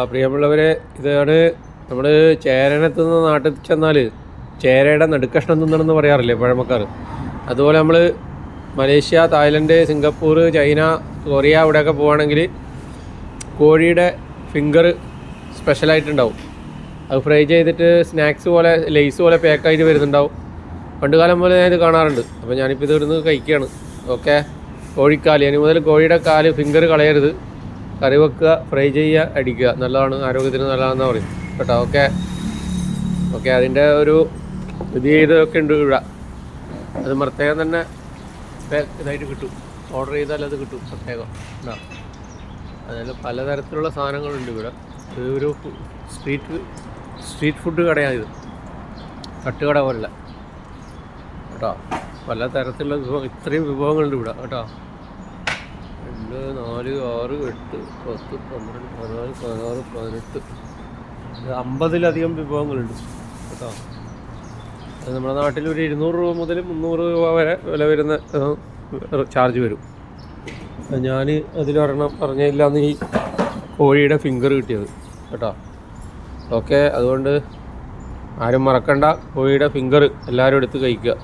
പ്രിയമുള്ളവരെ, ഇതാണ് നമ്മൾ ചേരണത്ത് നിന്ന് നാട്ടിൽ ചെന്നാൽ ചേരയുടെ നെടുക്കഷ്ണം തിന്നണമെന്ന് പറയാറില്ലേ പഴമക്കാർ. അതുപോലെ നമ്മൾ Malaysia, Thailand, Singapore, China, Korea അവിടെയൊക്കെ പോവുകയാണെങ്കിൽ കോഴിയുടെ ഫിംഗർ സ്പെഷ്യലായിട്ടുണ്ടാവും. അത് ഫ്രൈ ചെയ്തിട്ട് സ്നാക്സ് പോലെ, ലെയ്സ് പോലെ പാക്കായിട്ട് വരുന്നുണ്ടാവും. പണ്ട് കാലം പോലെ ഞാൻ ഇത് കാണാറുണ്ട്. അപ്പോൾ ഞാനിപ്പോൾ ഇതിരുന്ന് കഴിക്കുകയാണ്. ഓക്കെ, കോഴിക്കാല്, ഇനി മുതൽ കോഴിയുടെ കാല് ഫിംഗർ കളയരുത്. കറി വെക്കുക, ഫ്രൈ ചെയ്യുക, അടിക്കുക. നല്ലതാണ്, ആരോഗ്യത്തിന് നല്ലതാണെന്ന് പറയും കേട്ടോ. ഓക്കെ ഓക്കെ, അതിൻ്റെ ഒരു ഇത് ചെയ്തൊക്കെ ഉണ്ട് ഇവിടെ. അത് പ്രത്യേകം തന്നെ ഇതായിട്ട് കിട്ടും. ഓർഡർ ചെയ്താൽ അത് കിട്ടും പ്രത്യേകം. അതിൽ പലതരത്തിലുള്ള സാധനങ്ങളുണ്ട് ഇവിടെ. ഇത് ഒരു സ്ട്രീറ്റ് ഫുഡ് കടയാണിത്, തട്ടുകട പോലല്ല കേട്ടോ. പല തരത്തിലുള്ള ഇത്രയും വിഭവങ്ങളുണ്ട് ഇവിടെ കേട്ടോ. 2, 4, 6, 8, 10, 12, 14, 16, 18, 50-ലധികം വിഭവങ്ങളുണ്ട് കേട്ടോ. അത് നമ്മുടെ നാട്ടിൽ ഒരു 200 രൂപ മുതൽ 300 രൂപ വരെ വില വരുന്ന ചാർജ് വരും. ഞാൻ അതിലൊരെണ്ണം പറഞ്ഞില്ലാന്ന് ഈ കോഴിയുടെ ഫിംഗർ കിട്ടിയത് കേട്ടോ. ഓക്കെ, അതുകൊണ്ട് ആരും മറക്കണ്ട, കോഴിയുടെ ഫിംഗർ എല്ലാവരും എടുത്ത് കഴിക്കുക.